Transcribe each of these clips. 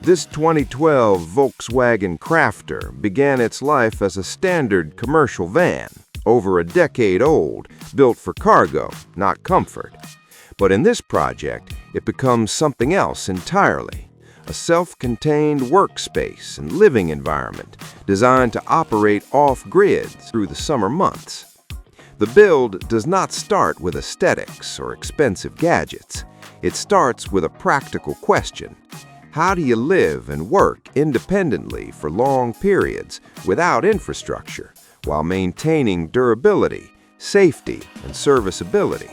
This 2012 Volkswagen Crafter began its life as a standard commercial van, over a decade old, built for cargo, not comfort. But in this project, it becomes something else entirely. A self-contained workspace and living environment designed to operate off-grid through the summer months. The build does not start with aesthetics or expensive gadgets. It starts with a practical question. How do you live and work independently for long periods without infrastructure, while maintaining durability, safety, and serviceability?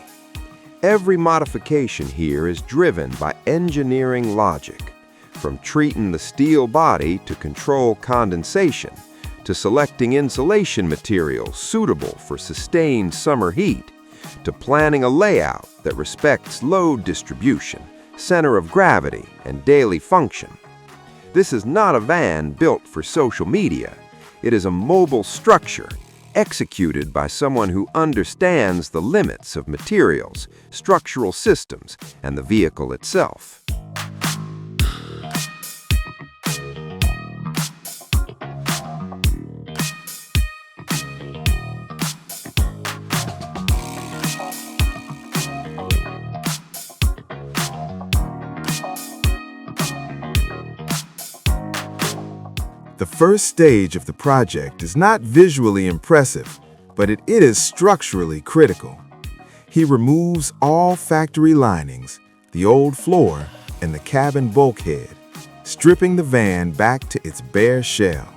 Every modification here is driven by engineering logic, from treating the steel body to control condensation, to selecting insulation materials suitable for sustained summer heat, to planning a layout that respects load distribution, center of gravity, and daily function. This is not a van built for social media. It is a mobile structure executed by someone who understands the limits of materials, structural systems, and the vehicle itself. The first stage of the project is not visually impressive, but it is structurally critical. He removes all factory linings, the old floor, and the cabin bulkhead, stripping the van back to its bare shell.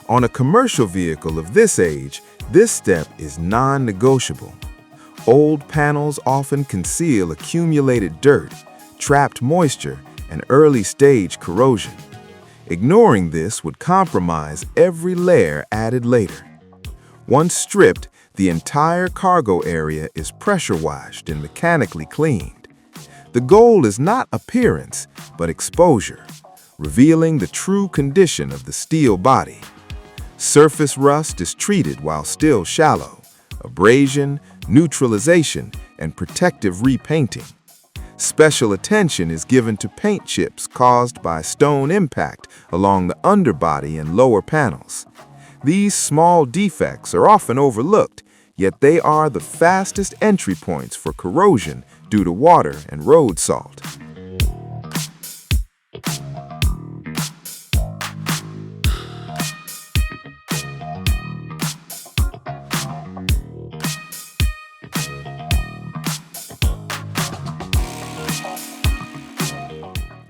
On a commercial vehicle of this age, this step is non-negotiable. Old panels often conceal accumulated dirt, trapped moisture, and early-stage corrosion. Ignoring this would compromise every layer added later. Once stripped, the entire cargo area is pressure washed and mechanically cleaned. The goal is not appearance, but exposure, revealing the true condition of the steel body. Surface rust is treated while still shallow, abrasion, neutralization, and protective repainting. Special attention is given to paint chips caused by stone impact along the underbody and lower panels. These small defects are often overlooked, yet they are the fastest entry points for corrosion due to water and road salt.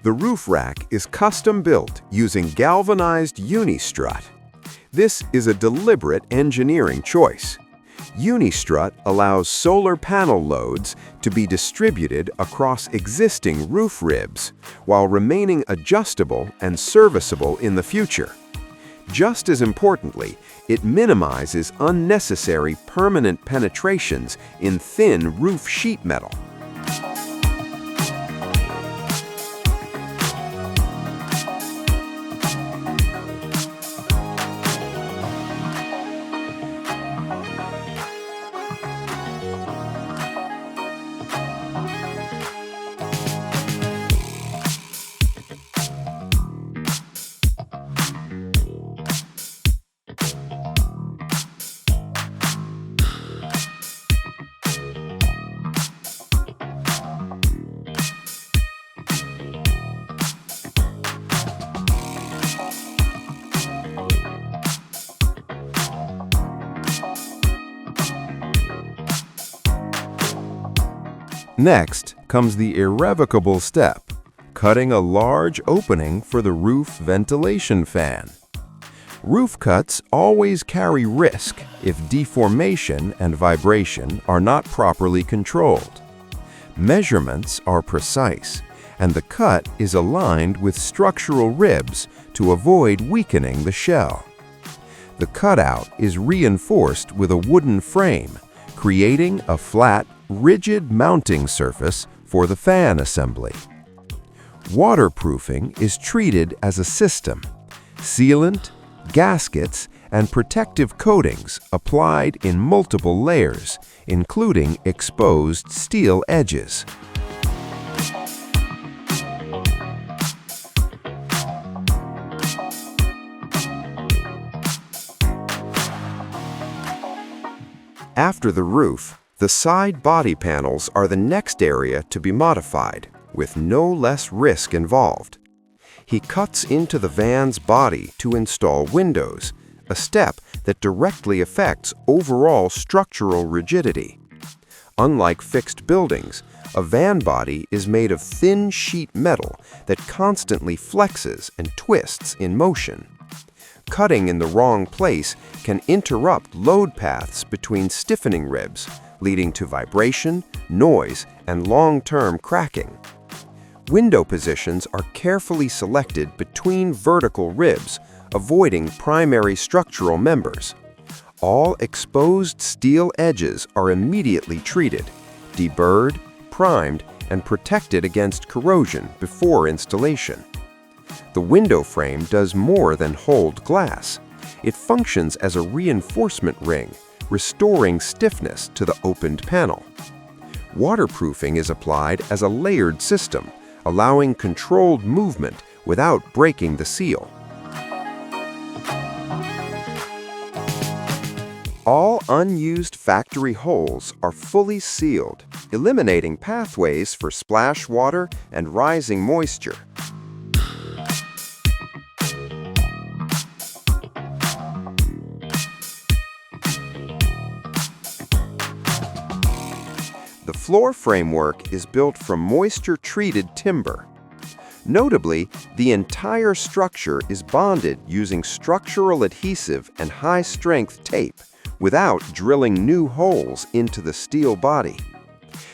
The roof rack is custom-built using galvanized uni-strut. This is a deliberate engineering choice. Uni-strut allows solar panel loads to be distributed across existing roof ribs while remaining adjustable and serviceable in the future. Just as importantly, it minimizes unnecessary permanent penetrations in thin roof sheet metal. Next comes the irrevocable step, cutting a large opening for the roof ventilation fan. Roof cuts always carry risk if deformation and vibration are not properly controlled. Measurements are precise, and the cut is aligned with structural ribs to avoid weakening the shell. The cutout is reinforced with a wooden frame, creating a flat, rigid mounting surface for the fan assembly. Waterproofing is treated as a system. Sealant, gaskets, and protective coatings applied in multiple layers, including exposed steel edges. After the roof, the side body panels are the next area to be modified, with no less risk involved. He cuts into the van's body to install windows, a step that directly affects overall structural rigidity. Unlike fixed buildings, a van body is made of thin sheet metal that constantly flexes and twists in motion. Cutting in the wrong place can interrupt load paths between stiffening ribs, leading to vibration, noise, and long-term cracking. Window positions are carefully selected between vertical ribs, avoiding primary structural members. All exposed steel edges are immediately treated, deburred, primed, and protected against corrosion before installation. The window frame does more than hold glass. It functions as a reinforcement ring, restoring stiffness to the opened panel. Waterproofing is applied as a layered system, allowing controlled movement without breaking the seal. All unused factory holes are fully sealed, eliminating pathways for splash water and rising moisture. The floor framework is built from moisture-treated timber. Notably, the entire structure is bonded using structural adhesive and high-strength tape, without drilling new holes into the steel body.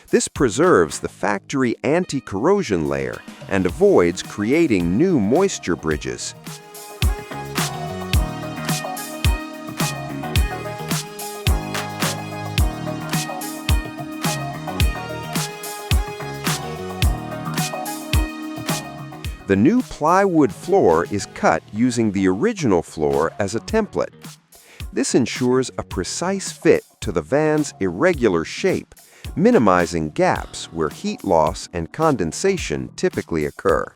This preserves the factory anti-corrosion layer and avoids creating new moisture bridges. The new plywood floor is cut using the original floor as a template. This ensures a precise fit to the van's irregular shape, minimizing gaps where heat loss and condensation typically occur.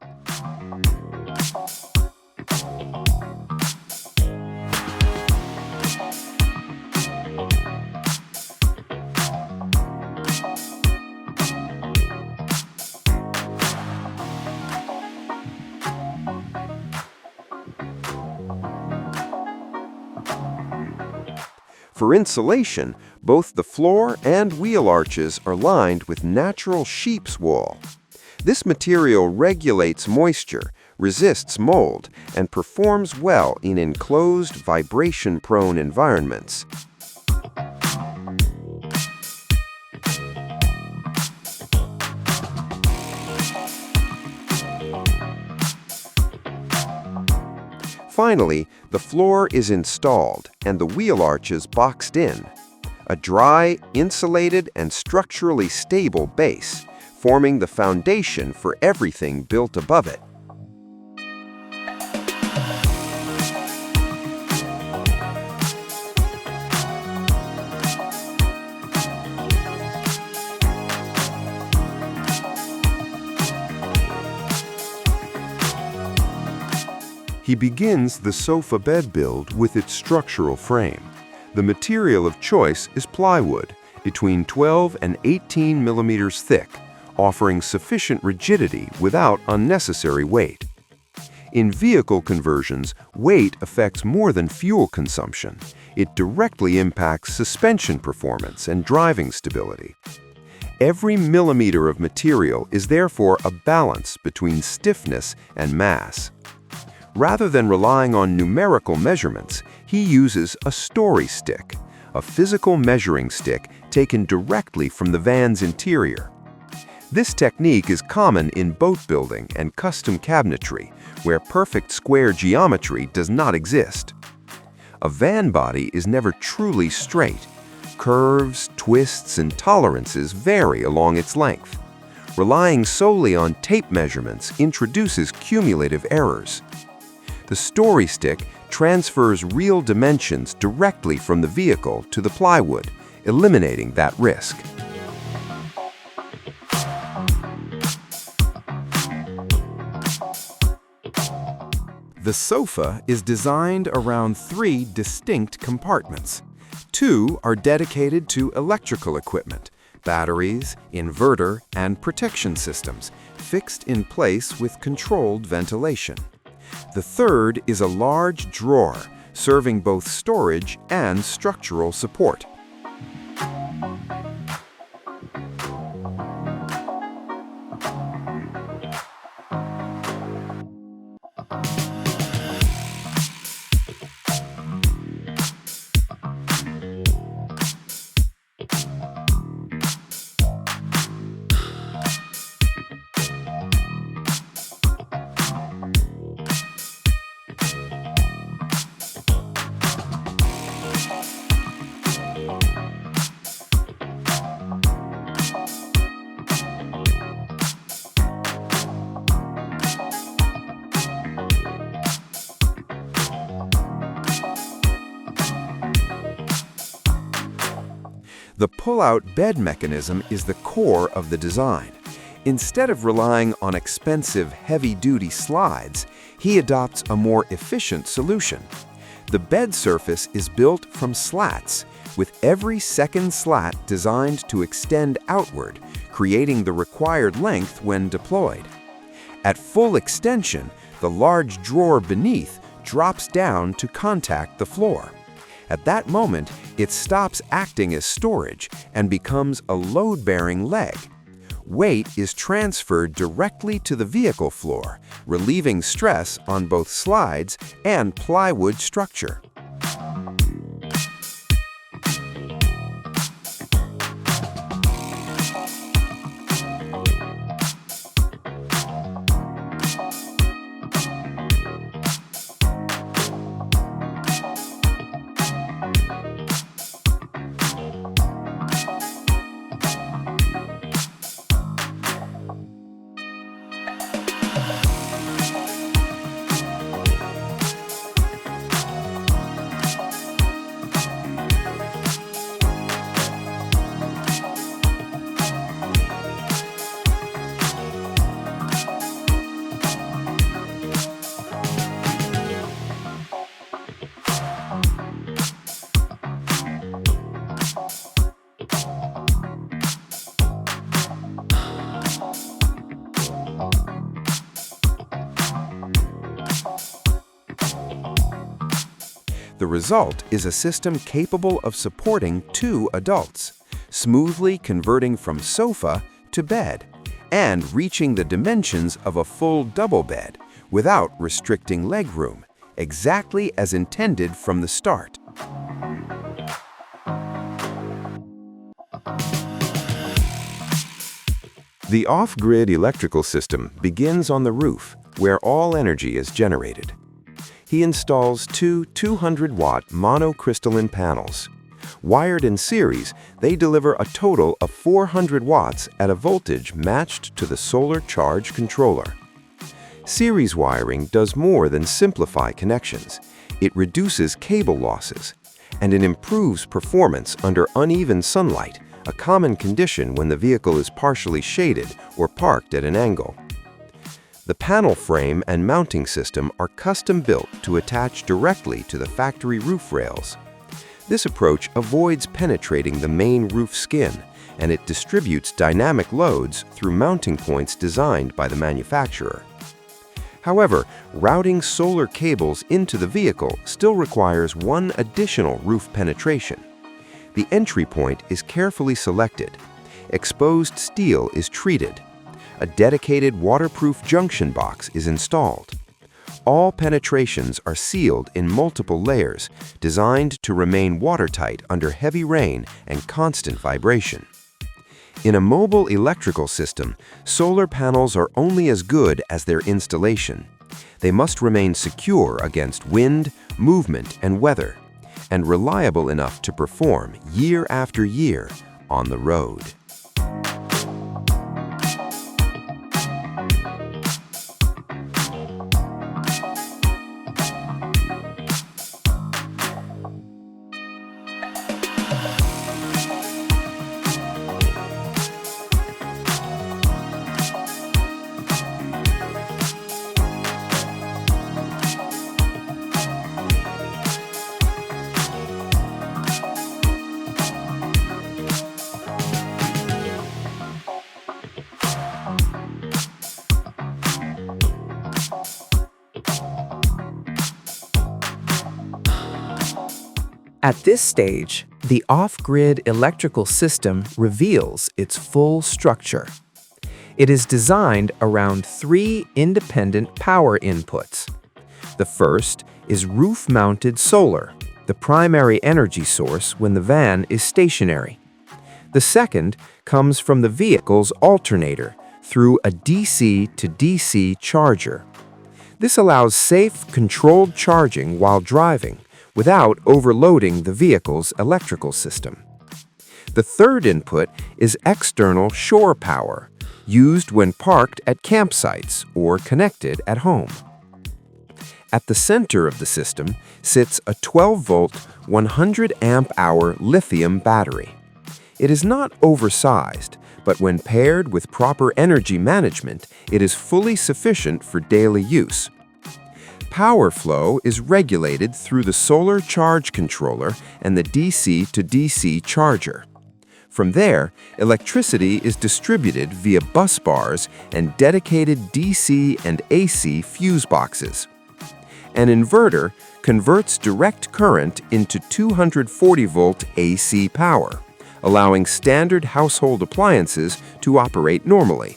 For insulation, both the floor and wheel arches are lined with natural sheep's wool. This material regulates moisture, resists mold, and performs well in enclosed, vibration-prone environments. Finally, the floor is installed and the wheel arches boxed in. A dry, insulated, and structurally stable base, forming the foundation for everything built above it. He begins the sofa bed build with its structural frame. The material of choice is plywood, between 12 and 18 millimeters thick, offering sufficient rigidity without unnecessary weight. In vehicle conversions, weight affects more than fuel consumption. It directly impacts suspension performance and driving stability. Every millimeter of material is therefore a balance between stiffness and mass. Rather than relying on numerical measurements, he uses a story stick, a physical measuring stick taken directly from the van's interior. This technique is common in boat building and custom cabinetry, where perfect square geometry does not exist. A van body is never truly straight. Curves, twists, and tolerances vary along its length. Relying solely on tape measurements introduces cumulative errors. The story stick transfers real dimensions directly from the vehicle to the plywood, eliminating that risk. The sofa is designed around 3 distinct compartments. 2 are dedicated to electrical equipment, batteries, inverter, and protection systems, fixed in place with controlled ventilation. The third is a large drawer, serving both storage and structural support. The pull-out bed mechanism is the core of the design. Instead of relying on expensive, heavy-duty slides, he adopts a more efficient solution. The bed surface is built from slats, with every second slat designed to extend outward, creating the required length when deployed. At full extension, the large drawer beneath drops down to contact the floor. At that moment, it stops acting as storage and becomes a load-bearing leg. Weight is transferred directly to the vehicle floor, relieving stress on both slides and plywood structure. The result is a system capable of supporting 2 adults, smoothly converting from sofa to bed, and reaching the dimensions of a full double bed without restricting legroom, exactly as intended from the start. The off-grid electrical system begins on the roof, where all energy is generated. He installs 2 200-watt monocrystalline panels. Wired in series, they deliver a total of 400 watts at a voltage matched to the solar charge controller. Series wiring does more than simplify connections. It reduces cable losses, and it improves performance under uneven sunlight, a common condition when the vehicle is partially shaded or parked at an angle. The panel frame and mounting system are custom-built to attach directly to the factory roof rails. This approach avoids penetrating the main roof skin, and it distributes dynamic loads through mounting points designed by the manufacturer. However, routing solar cables into the vehicle still requires one additional roof penetration. The entry point is carefully selected. Exposed steel is treated. A dedicated waterproof junction box is installed. All penetrations are sealed in multiple layers, designed to remain watertight under heavy rain and constant vibration. In a mobile electrical system, solar panels are only as good as their installation. They must remain secure against wind, movement, and weather, and reliable enough to perform year after year on the road. At this stage, the off-grid electrical system reveals its full structure. It is designed around three independent power inputs. The first is roof-mounted solar, the primary energy source when the van is stationary. The second comes from the vehicle's alternator through a DC to DC charger. This allows safe, controlled charging while driving without overloading the vehicle's electrical system. The third input is external shore power, used when parked at campsites or connected at home. At the center of the system sits a 12-volt, 100-amp-hour lithium battery. It is not oversized, but when paired with proper energy management, it is fully sufficient for daily use. Power flow is regulated through the solar charge controller and the DC to DC charger. From there, electricity is distributed via bus bars and dedicated DC and AC fuse boxes. An inverter converts direct current into 240-volt AC power, allowing standard household appliances to operate normally.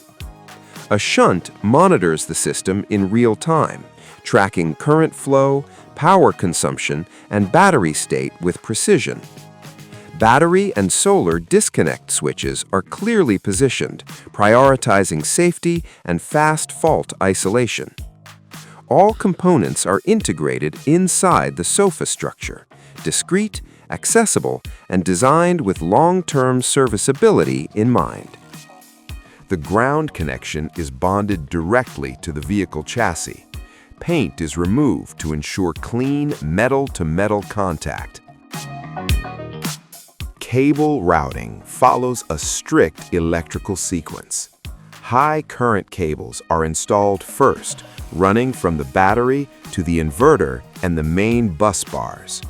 A shunt monitors the system in real time, tracking current flow, power consumption, and battery state with precision. Battery and solar disconnect switches are clearly positioned, prioritizing safety and fast fault isolation. All components are integrated inside the sofa structure, discreet, accessible, and designed with long-term serviceability in mind. The ground connection is bonded directly to the vehicle chassis. Paint is removed to ensure clean metal-to-metal contact. Cable routing follows a strict electrical sequence. High current cables are installed first, running from the battery to the inverter and the main bus bars.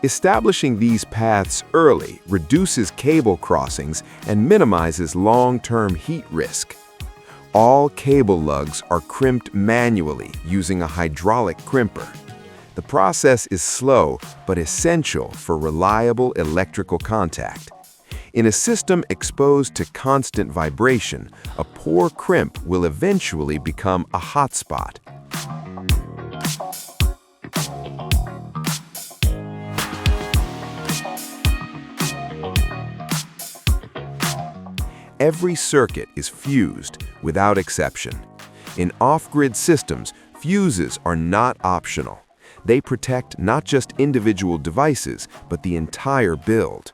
Establishing these paths early reduces cable crossings and minimizes long-term heat risk. All cable lugs are crimped manually using a hydraulic crimper. The process is slow but essential for reliable electrical contact. In a system exposed to constant vibration, a poor crimp will eventually become a hotspot. Every circuit is fused without exception. In off-grid systems, fuses are not optional. They protect not just individual devices, but the entire build.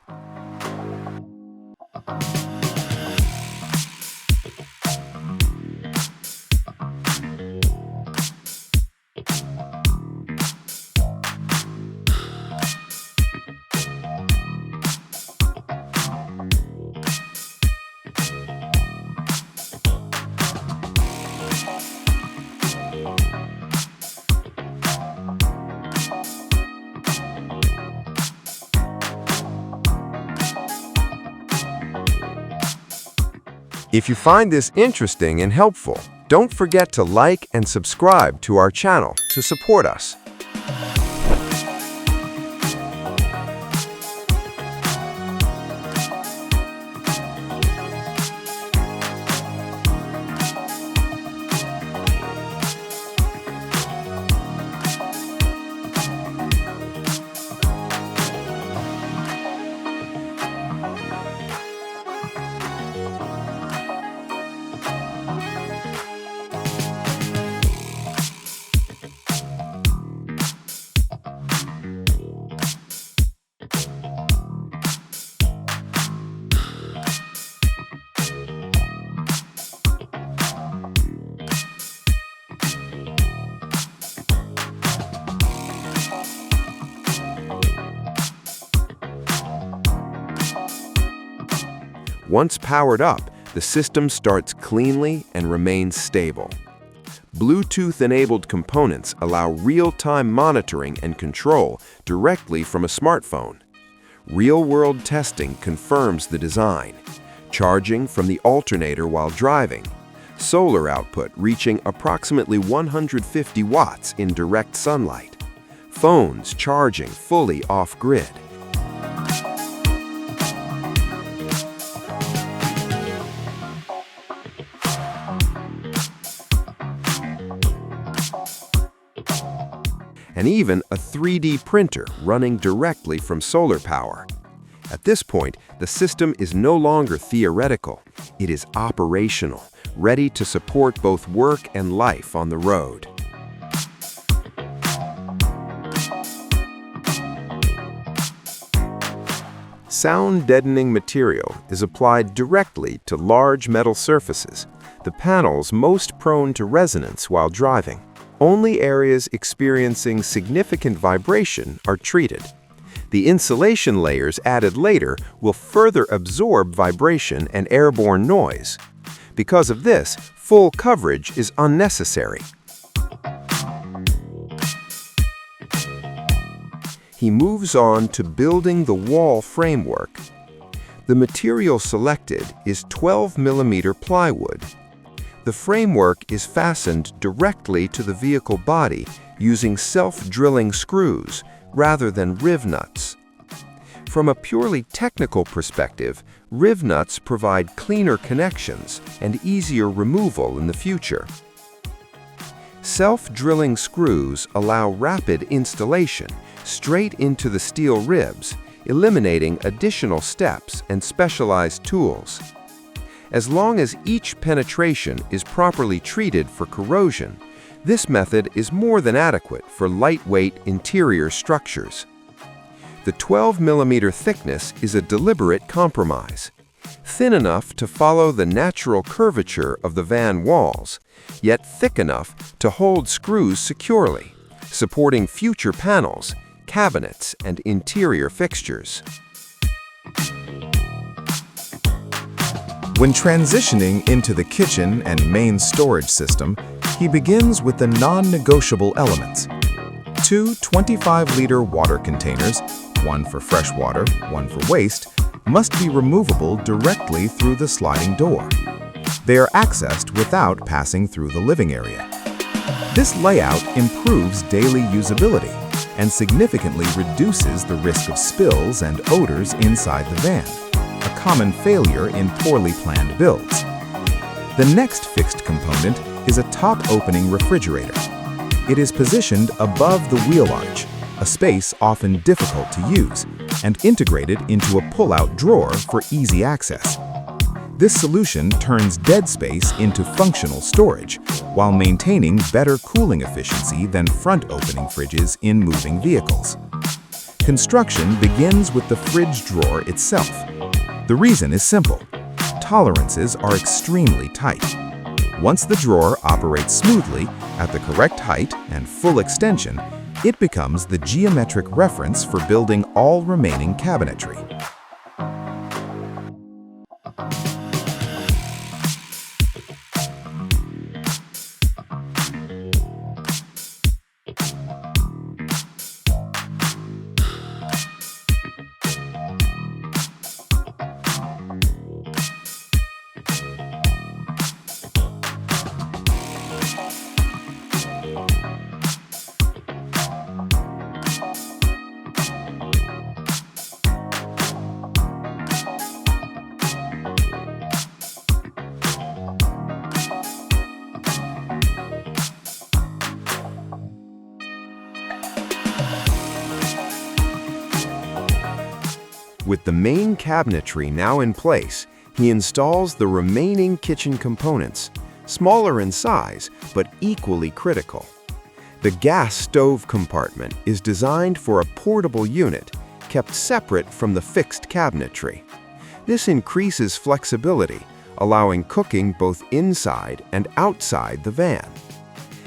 If you find this interesting and helpful, don't forget to like and subscribe to our channel to support us. Once powered up, the system starts cleanly and remains stable. Bluetooth-enabled components allow real-time monitoring and control directly from a smartphone. Real-world testing confirms the design. Charging from the alternator while driving. Solar output reaching approximately 150 watts in direct sunlight. Phones charging fully off-grid, and even a 3D printer running directly from solar power. At this point, the system is no longer theoretical. It is operational, ready to support both work and life on the road. Sound-deadening material is applied directly to large metal surfaces, the panels most prone to resonance while driving. Only areas experiencing significant vibration are treated. The insulation layers added later will further absorb vibration and airborne noise. Because of this, full coverage is unnecessary. He moves on to building the wall framework. The material selected is 12mm plywood. The framework is fastened directly to the vehicle body using self-drilling screws rather than riv nuts. From a purely technical perspective, riv nuts provide cleaner connections and easier removal in the future. Self-drilling screws allow rapid installation straight into the steel ribs, eliminating additional steps and specialized tools. As long as each penetration is properly treated for corrosion, this method is more than adequate for lightweight interior structures. The 12mm thickness is a deliberate compromise, thin enough to follow the natural curvature of the van walls, yet thick enough to hold screws securely, supporting future panels, cabinets, and interior fixtures. When transitioning into the kitchen and main storage system, he begins with the non-negotiable elements. Two 25-liter water containers, one for fresh water, one for waste, must be removable directly through the sliding door. They are accessed without passing through the living area. This layout improves daily usability and significantly reduces the risk of spills and odors inside the van, a common failure in poorly planned builds. The next fixed component is a top-opening refrigerator. It is positioned above the wheel arch, a space often difficult to use, and integrated into a pull-out drawer for easy access. This solution turns dead space into functional storage, while maintaining better cooling efficiency than front-opening fridges in moving vehicles. Construction begins with the fridge drawer itself. The reason is simple. Tolerances are extremely tight. Once the drawer operates smoothly, at the correct height and full extension, it becomes the geometric reference for building all remaining cabinetry. With the main cabinetry now in place, he installs the remaining kitchen components, smaller in size but equally critical. The gas stove compartment is designed for a portable unit, kept separate from the fixed cabinetry. This increases flexibility, allowing cooking both inside and outside the van.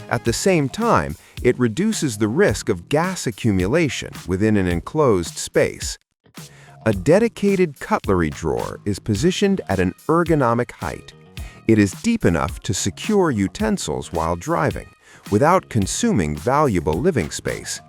At the same time, it reduces the risk of gas accumulation within an enclosed space. A dedicated cutlery drawer is positioned at an ergonomic height. It is deep enough to secure utensils while driving, without consuming valuable living space.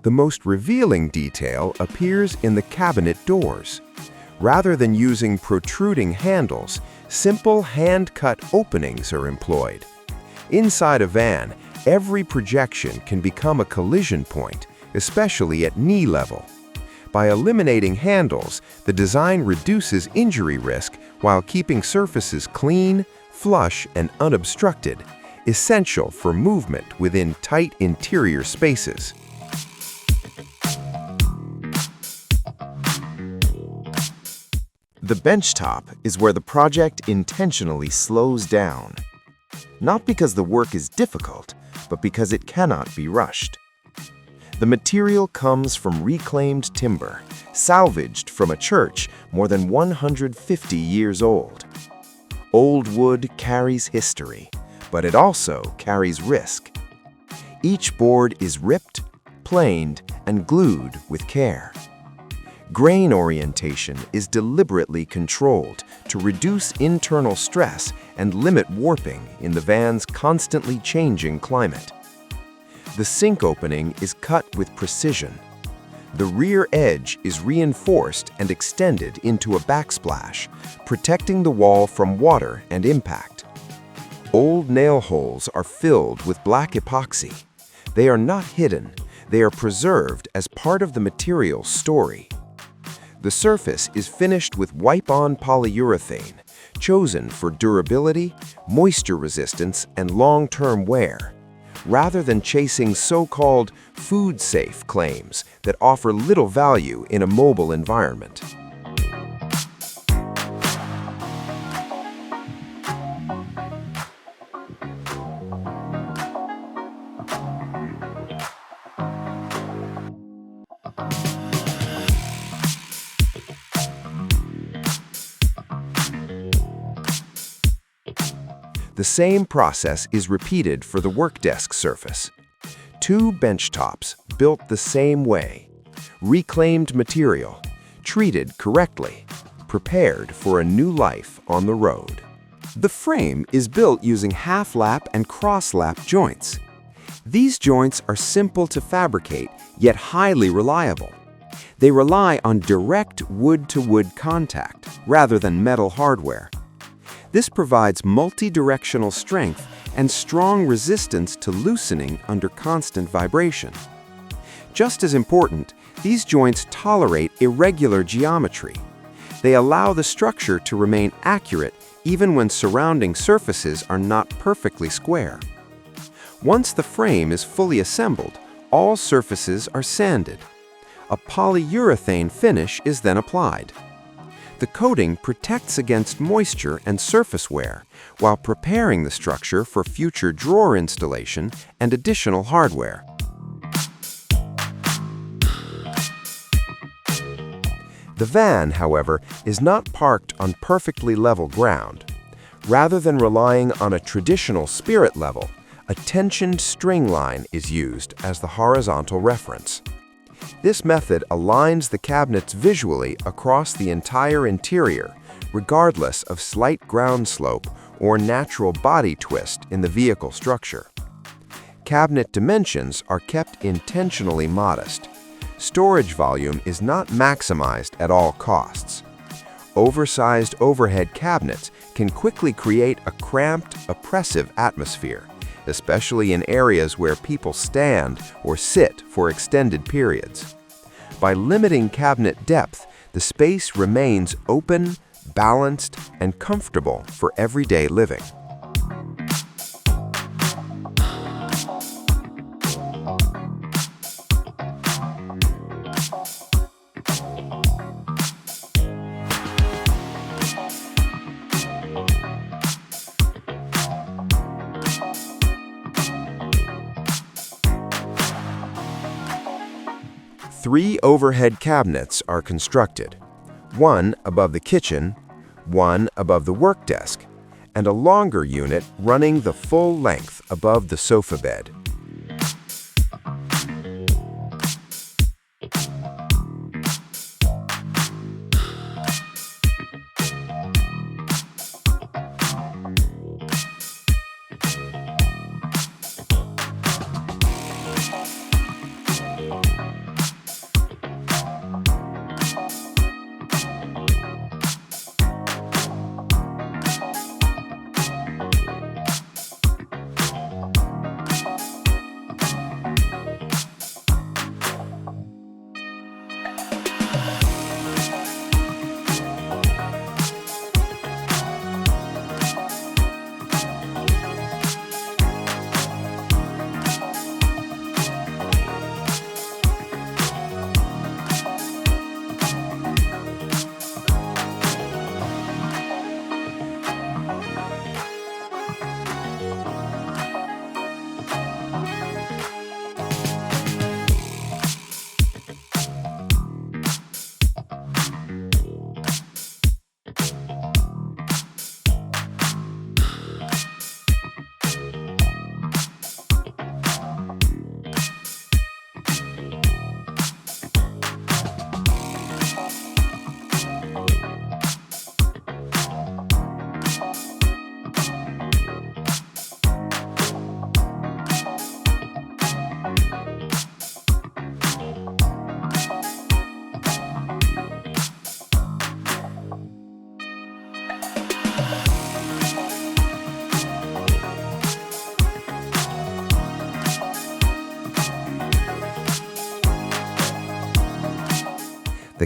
The most revealing detail appears in the cabinet doors. Rather than using protruding handles, simple hand-cut openings are employed. Inside a van, every projection can become a collision point, especially at knee level. By eliminating handles, the design reduces injury risk while keeping surfaces clean, flush, and unobstructed, essential for movement within tight interior spaces. The benchtop is where the project intentionally slows down. Not because the work is difficult, but because it cannot be rushed. The material comes from reclaimed timber, salvaged from a church more than 150 years old. Old wood carries history, but it also carries risk. Each board is ripped, planed, and glued with care. Grain orientation is deliberately controlled to reduce internal stress and limit warping in the van's constantly changing climate. The sink opening is cut with precision. The rear edge is reinforced and extended into a backsplash, protecting the wall from water and impact. Old nail holes are filled with black epoxy. They are not hidden, they are preserved as part of the material's story. The surface is finished with wipe-on polyurethane, chosen for durability, moisture resistance, and long-term wear, rather than chasing so-called food-safe claims that offer little value in a mobile environment. The same process is repeated for the workdesk surface. Two benchtops built the same way. Reclaimed material, treated correctly, prepared for a new life on the road. The frame is built using half-lap and cross-lap joints. These joints are simple to fabricate, yet highly reliable. They rely on direct wood-to-wood contact rather than metal hardware. This provides multi-directional strength and strong resistance to loosening under constant vibration. Just as important, these joints tolerate irregular geometry. They allow the structure to remain accurate even when surrounding surfaces are not perfectly square. Once the frame is fully assembled, all surfaces are sanded. A polyurethane finish is then applied. The coating protects against moisture and surface wear while preparing the structure for future drawer installation and additional hardware. The van, however, is not parked on perfectly level ground. Rather than relying on a traditional spirit level, a tensioned string line is used as the horizontal reference. This method aligns the cabinets visually across the entire interior, regardless of slight ground slope or natural body twist in the vehicle structure. Cabinet dimensions are kept intentionally modest. Storage volume is not maximized at all costs. Oversized overhead cabinets can quickly create a cramped, oppressive atmosphere, especially in areas where people stand or sit for extended periods. By limiting cabinet depth, the space remains open, balanced, and comfortable for everyday living. Three overhead cabinets are constructed, one above the kitchen, one above the work desk, and a longer unit running the full length above the sofa bed.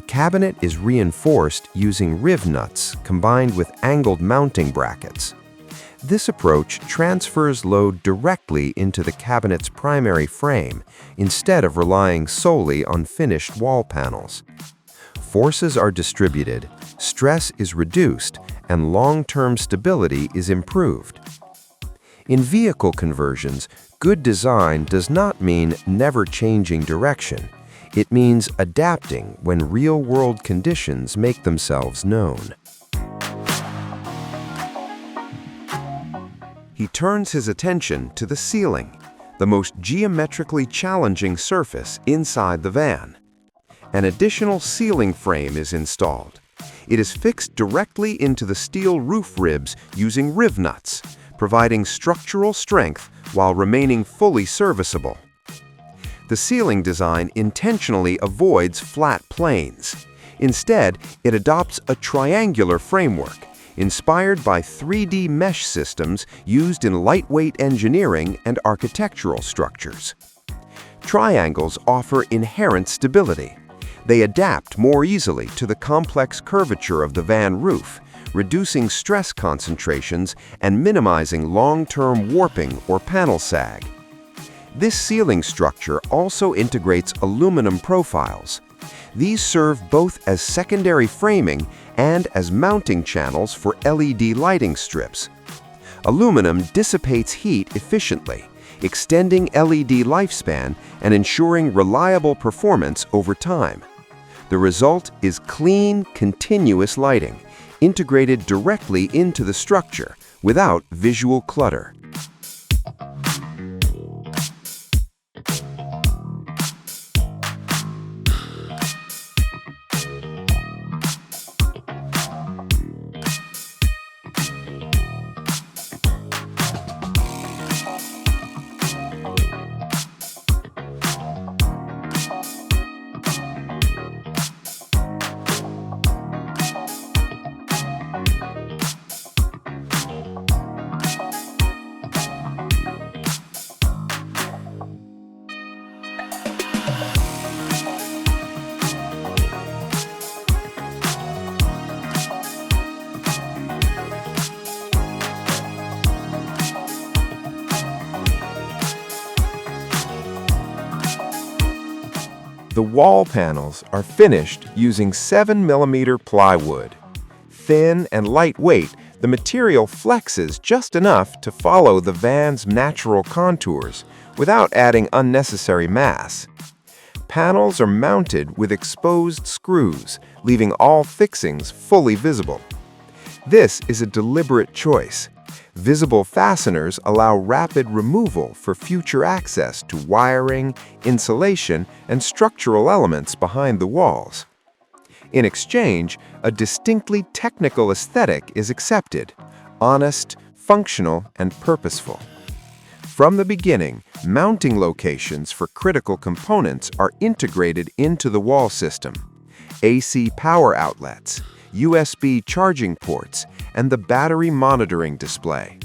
cabinet is reinforced using riv nuts combined with angled mounting brackets. This approach transfers load directly into the cabinet's primary frame instead of relying solely on finished wall panels. Forces are distributed, stress is reduced, and long-term stability is improved. In vehicle conversions, good design does not mean never changing direction. It means adapting when real-world conditions make themselves known. He turns his attention to the ceiling, the most geometrically challenging surface inside the van. An additional ceiling frame is installed. It is fixed directly into the steel roof ribs using riv nuts, providing structural strength while remaining fully serviceable. The ceiling design intentionally avoids flat planes. Instead, it adopts a triangular framework, inspired by 3D mesh systems used in lightweight engineering and architectural structures. Triangles offer inherent stability. They adapt more easily to the complex curvature of the van roof, reducing stress concentrations and minimizing long-term warping or panel sag. This ceiling structure also integrates aluminum profiles. These serve both as secondary framing and as mounting channels for LED lighting strips. Aluminum dissipates heat efficiently, extending LED lifespan and ensuring reliable performance over time. The result is clean, continuous lighting, integrated directly into the structure without visual clutter. The wall panels are finished using 7mm plywood. Thin and lightweight, the material flexes just enough to follow the van's natural contours without adding unnecessary mass. Panels are mounted with exposed screws, leaving all fixings fully visible. This is a deliberate choice. Visible fasteners allow rapid removal for future access to wiring, insulation, and structural elements behind the walls. In exchange, a distinctly technical aesthetic is accepted: honest, functional, and purposeful. From the beginning, mounting locations for critical components are integrated into the wall system. AC power outlets, USB charging ports, and the battery monitoring display.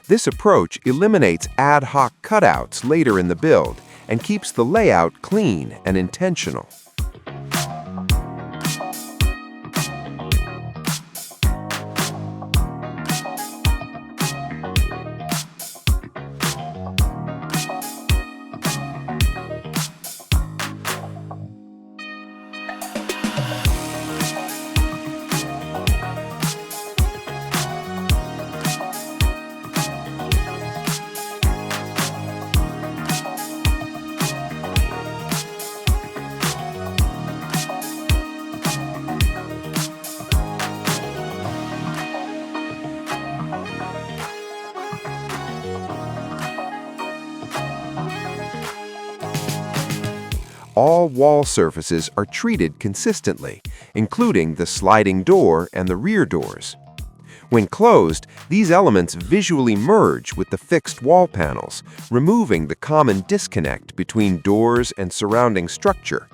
This approach eliminates ad hoc cutouts later in the build and keeps the layout clean and intentional. All wall surfaces are treated consistently, including the sliding door and the rear doors. When closed, these elements visually merge with the fixed wall panels, removing the common disconnect between doors and surrounding structure.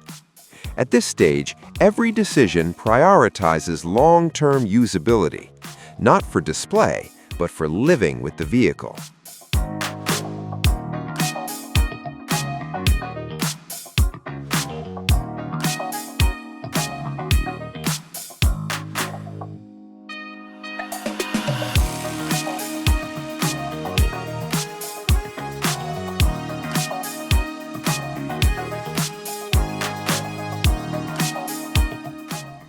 At this stage, every decision prioritizes long-term usability, not for display, but for living with the vehicle.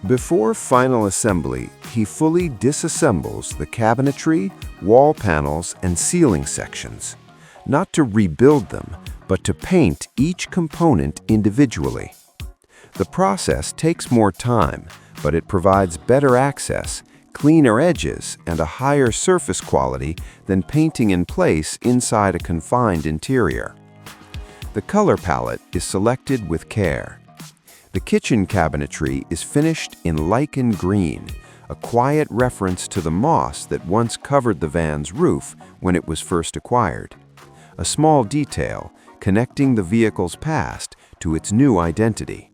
Before final assembly, he fully disassembles the cabinetry, wall panels, and ceiling sections, not to rebuild them, but to paint each component individually. The process takes more time, but it provides better access, cleaner edges, and a higher surface quality than painting in place inside a confined interior. The color palette is selected with care. The kitchen cabinetry is finished in lichen green, a quiet reference to the moss that once covered the van's roof when it was first acquired. A small detail connecting the vehicle's past to its new identity.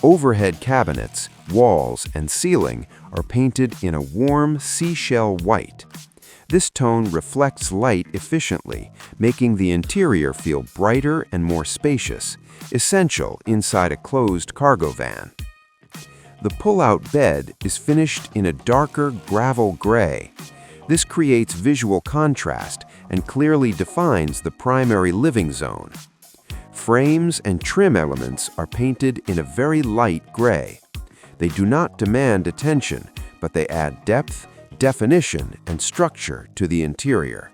Overhead cabinets, walls, and ceiling are painted in a warm seashell white. This tone reflects light efficiently, making the interior feel brighter and more spacious, essential inside a closed cargo van. The pull-out bed is finished in a darker gravel gray. This creates visual contrast and clearly defines the primary living zone. Frames and trim elements are painted in a very light gray. They do not demand attention, but they add depth, definition, and structure to the interior.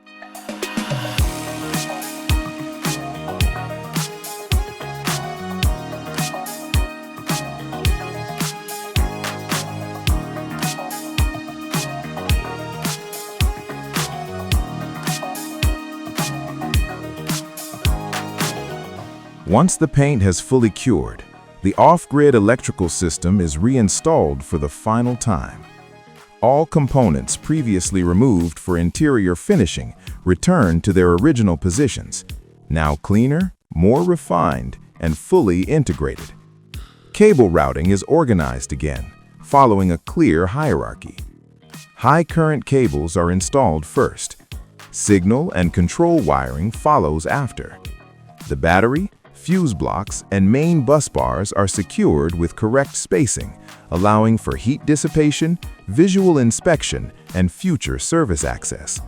Once the paint has fully cured, the off-grid electrical system is reinstalled for the final time. All components previously removed for interior finishing return to their original positions, now cleaner, more refined, and fully integrated. Cable routing is organized again, following a clear hierarchy. High current cables are installed first. Signal and control wiring follows after. The battery, fuse blocks, and main bus bars are secured with correct spacing, allowing for heat dissipation, visual inspection, and future service access.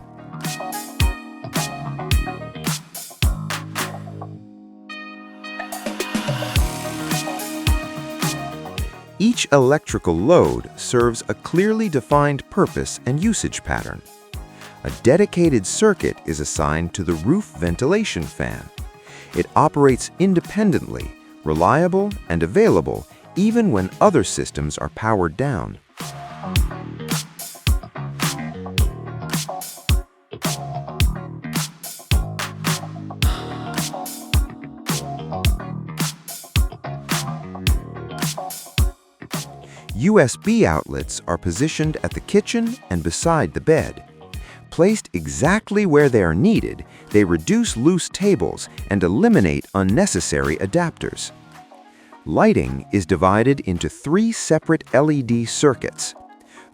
Each electrical load serves a clearly defined purpose and usage pattern. A dedicated circuit is assigned to the roof ventilation fan. It operates independently, reliable, and available even when other systems are powered down. USB outlets are positioned at the kitchen and beside the bed. Placed exactly where they are needed, they reduce loose tables and eliminate unnecessary adapters. Lighting is divided into 3 separate LED circuits.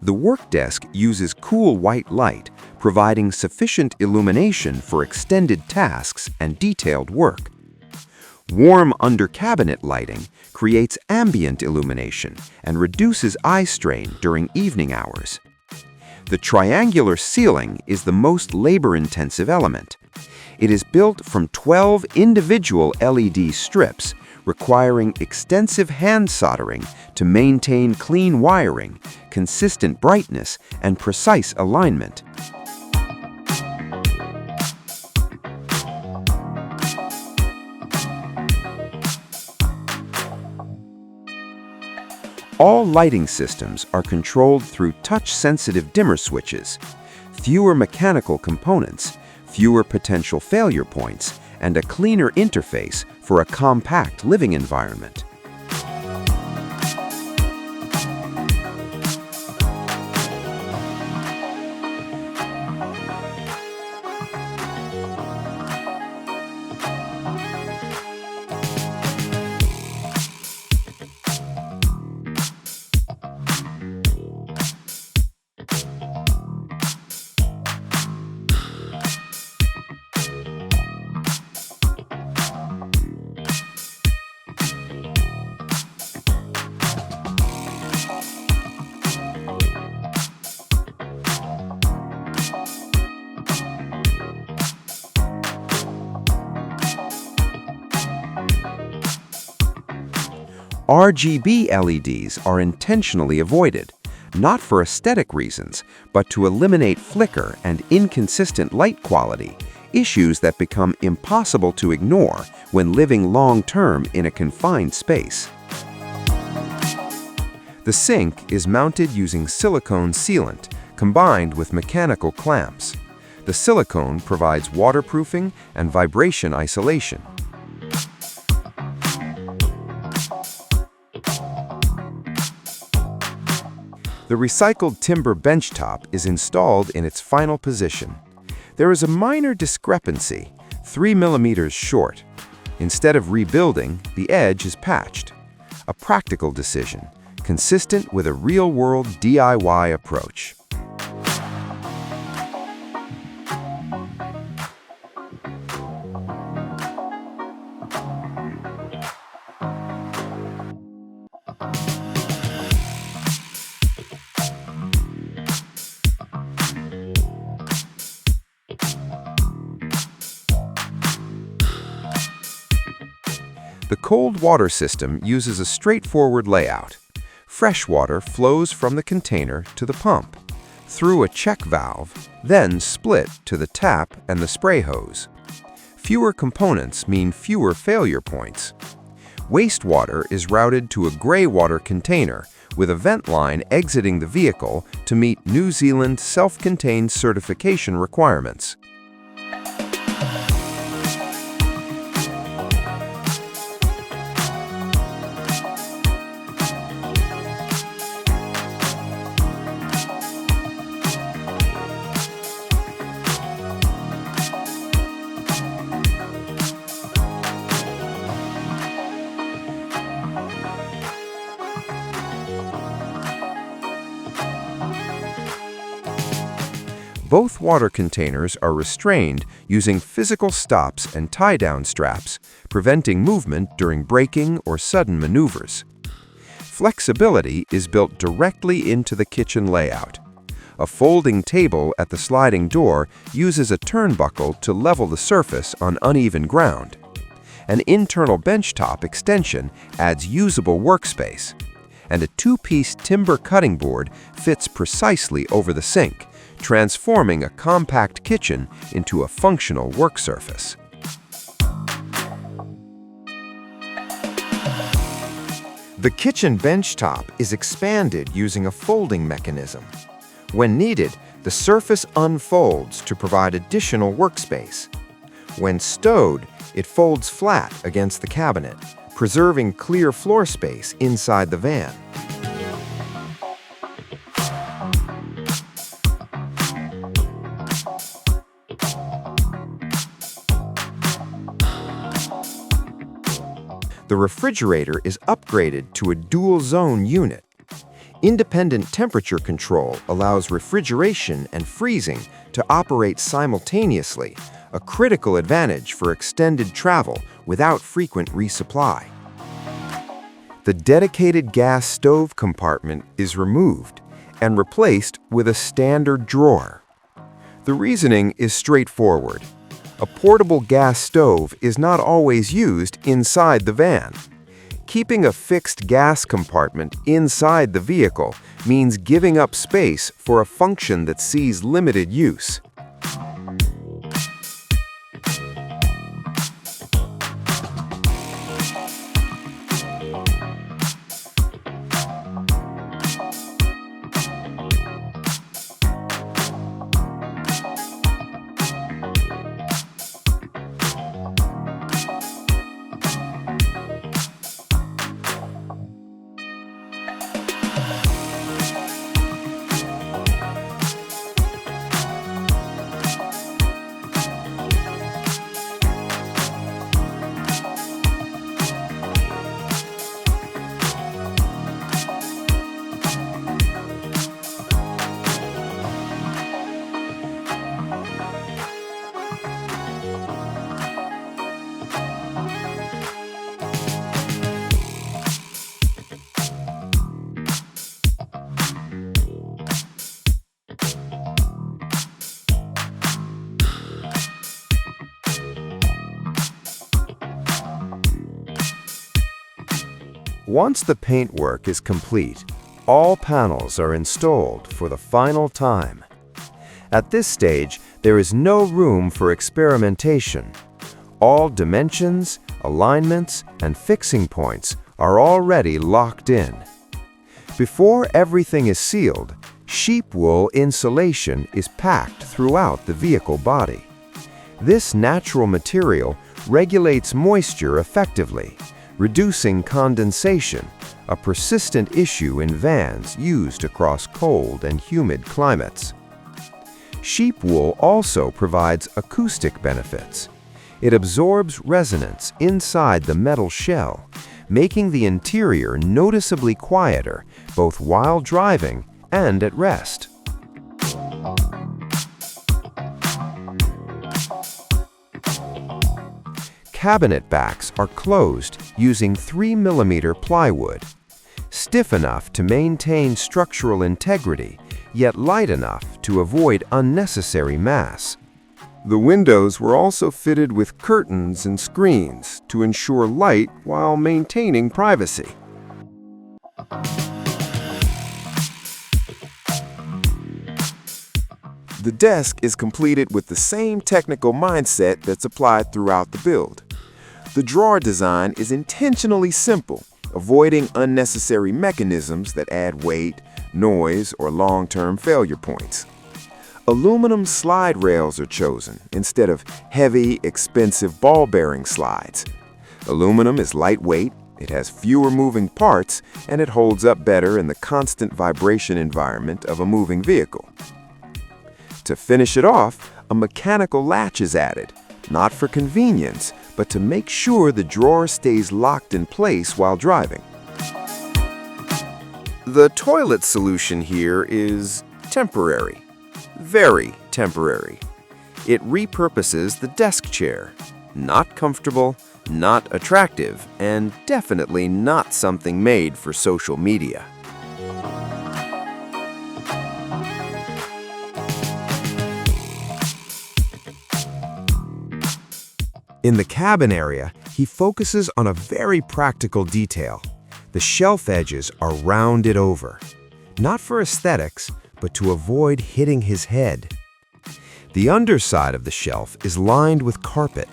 The work desk uses cool white light, providing sufficient illumination for extended tasks and detailed work. Warm under-cabinet lighting creates ambient illumination and reduces eye strain during evening hours. The triangular ceiling is the most labor-intensive element. It is built from 12 individual LED strips, requiring extensive hand soldering to maintain clean wiring, consistent brightness, and precise alignment. All lighting systems are controlled through touch-sensitive dimmer switches. Fewer mechanical components, fewer potential failure points, and a cleaner interface for a compact living environment. RGB LEDs are intentionally avoided, not for aesthetic reasons, but to eliminate flicker and inconsistent light quality, issues that become impossible to ignore when living long-term in a confined space. The sink is mounted using silicone sealant combined with mechanical clamps. The silicone provides waterproofing and vibration isolation. The recycled timber benchtop is installed in its final position. There is a minor discrepancy, 3 millimeters short. Instead of rebuilding, the edge is patched. A practical decision, consistent with a real-world DIY approach. The cold water system uses a straightforward layout. Fresh water flows from the container to the pump, through a check valve, then split to the tap and the spray hose. Fewer components mean fewer failure points. Wastewater is routed to a gray water container with a vent line exiting the vehicle to meet New Zealand self-contained certification requirements. Both water containers are restrained using physical stops and tie-down straps, preventing movement during braking or sudden maneuvers. Flexibility is built directly into the kitchen layout. A folding table at the sliding door uses a turnbuckle to level the surface on uneven ground. An internal benchtop extension adds usable workspace. And a two-piece timber cutting board fits precisely over the sink, transforming a compact kitchen into a functional work surface. The kitchen benchtop is expanded using a folding mechanism. When needed, the surface unfolds to provide additional workspace. When stowed, it folds flat against the cabinet, preserving clear floor space inside the van. The refrigerator is upgraded to a dual-zone unit. Independent temperature control allows refrigeration and freezing to operate simultaneously, a critical advantage for extended travel without frequent resupply. The dedicated gas stove compartment is removed and replaced with a standard drawer. The reasoning is straightforward. A portable gas stove is not always used inside the van. Keeping a fixed gas compartment inside the vehicle means giving up space for a function that sees limited use. Once the paintwork is complete, all panels are installed for the final time. At this stage, there is no room for experimentation. All dimensions, alignments, and fixing points are already locked in. Before everything is sealed, sheep wool insulation is packed throughout the vehicle body. This natural material regulates moisture effectively, reducing condensation, a persistent issue in vans used across cold and humid climates. Sheep wool also provides acoustic benefits. It absorbs resonance inside the metal shell, making the interior noticeably quieter both while driving and at rest. Cabinet backs are closed using 3mm plywood, stiff enough to maintain structural integrity, yet light enough to avoid unnecessary mass. The windows were also fitted with curtains and screens to ensure light while maintaining privacy. The desk is completed with the same technical mindset that's applied throughout the build. The drawer design is intentionally simple, avoiding unnecessary mechanisms that add weight, noise, or long-term failure points. Aluminum slide rails are chosen instead of heavy, expensive ball-bearing slides. Aluminum is lightweight, it has fewer moving parts, and it holds up better in the constant vibration environment of a moving vehicle. To finish it off, a mechanical latch is added, not for convenience, but to make sure the drawer stays locked in place while driving. The toilet solution here is temporary, very temporary. It repurposes the desk chair. Not comfortable, not attractive, and definitely not something made for social media. In the cabin area, he focuses on a very practical detail. The shelf edges are rounded over, not for aesthetics, but to avoid hitting his head. The underside of the shelf is lined with carpet.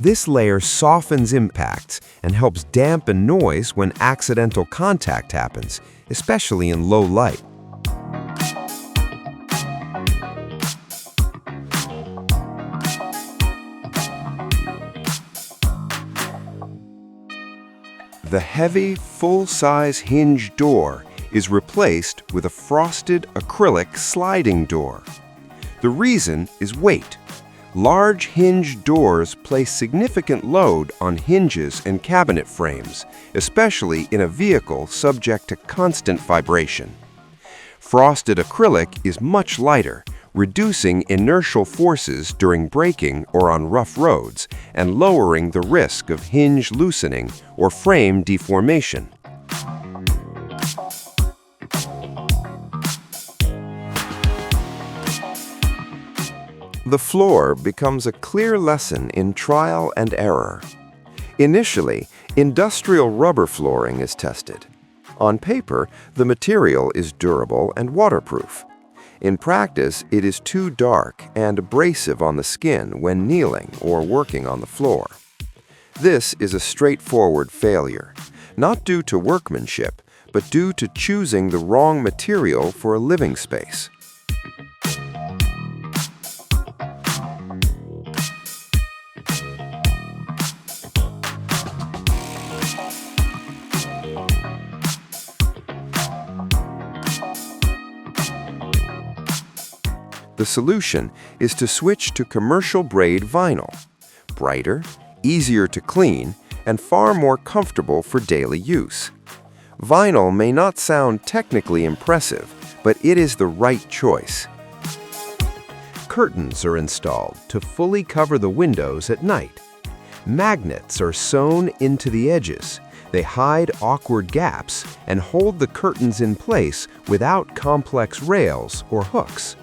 This layer softens impacts and helps dampen noise when accidental contact happens, especially in low light. The heavy, full-size hinge door is replaced with a frosted acrylic sliding door. The reason is weight. Large hinge doors place significant load on hinges and cabinet frames, especially in a vehicle subject to constant vibration. Frosted acrylic is much lighter, reducing inertial forces during braking or on rough roads, and lowering the risk of hinge loosening or frame deformation. The floor becomes a clear lesson in trial and error. Initially, industrial rubber flooring is tested. On paper, the material is durable and waterproof. In practice, it is too dark and abrasive on the skin when kneeling or working on the floor. This is a straightforward failure, not due to workmanship, but due to choosing the wrong material for a living space. The solution is to switch to commercial-grade vinyl, brighter, easier to clean, and far more comfortable for daily use. Vinyl may not sound technically impressive, but it is the right choice. Curtains are installed to fully cover the windows at night. Magnets are sewn into the edges. They hide awkward gaps and hold the curtains in place without complex rails or hooks.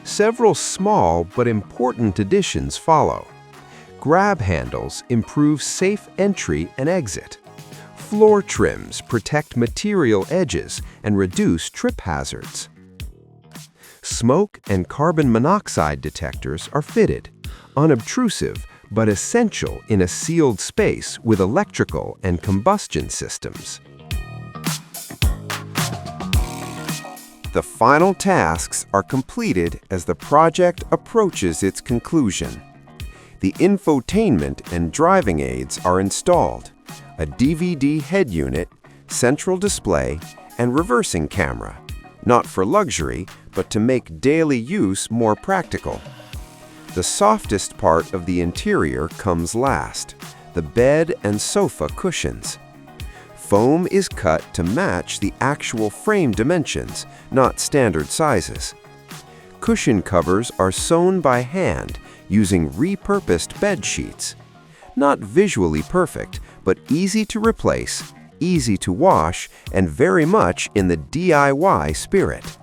Several small but important additions follow. Grab handles improve safe entry and exit. Floor trims protect material edges and reduce trip hazards. Smoke and carbon monoxide detectors are fitted, unobtrusive but essential in a sealed space with electrical and combustion systems. The final tasks are completed as the project approaches its conclusion. The infotainment and driving aids are installed, a DVD head unit, central display, and reversing camera, not for luxury, but to make daily use more practical. The softest part of the interior comes last, the bed and sofa cushions. Foam is cut to match the actual frame dimensions, not standard sizes. Cushion covers are sewn by hand using repurposed bed sheets. Not visually perfect, but easy to replace, easy to wash, and very much in the DIY spirit.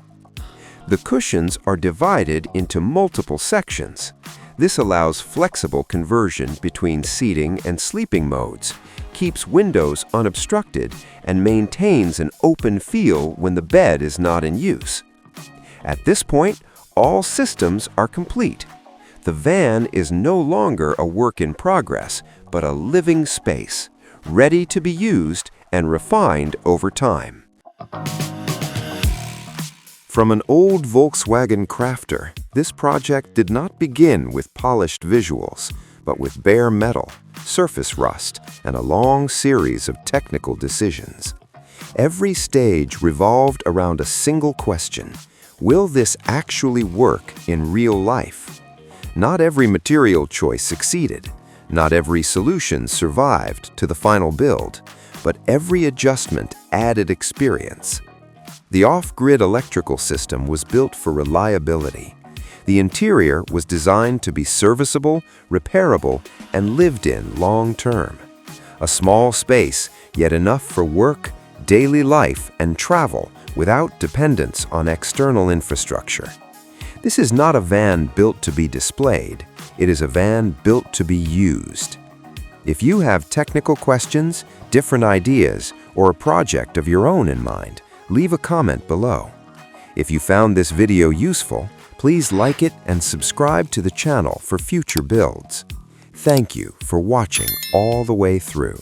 The cushions are divided into multiple sections. This allows flexible conversion between seating and sleeping modes, keeps windows unobstructed, and maintains an open feel when the bed is not in use. At this point, all systems are complete. The van is no longer a work in progress, but a living space, ready to be used and refined over time. From an old Volkswagen Crafter, this project did not begin with polished visuals, but with bare metal, surface rust, and a long series of technical decisions. Every stage revolved around a single question: will this actually work in real life? Not every material choice succeeded. Not every solution survived to the final build, but every adjustment added experience. The off-grid electrical system was built for reliability. The interior was designed to be serviceable, repairable, and lived in long-term. A small space, yet enough for work, daily life, and travel without dependence on external infrastructure. This is not a van built to be displayed. It is a van built to be used. If you have technical questions, different ideas, or a project of your own in mind, leave a comment below. If you found this video useful, please like it and subscribe to the channel for future builds. Thank you for watching all the way through.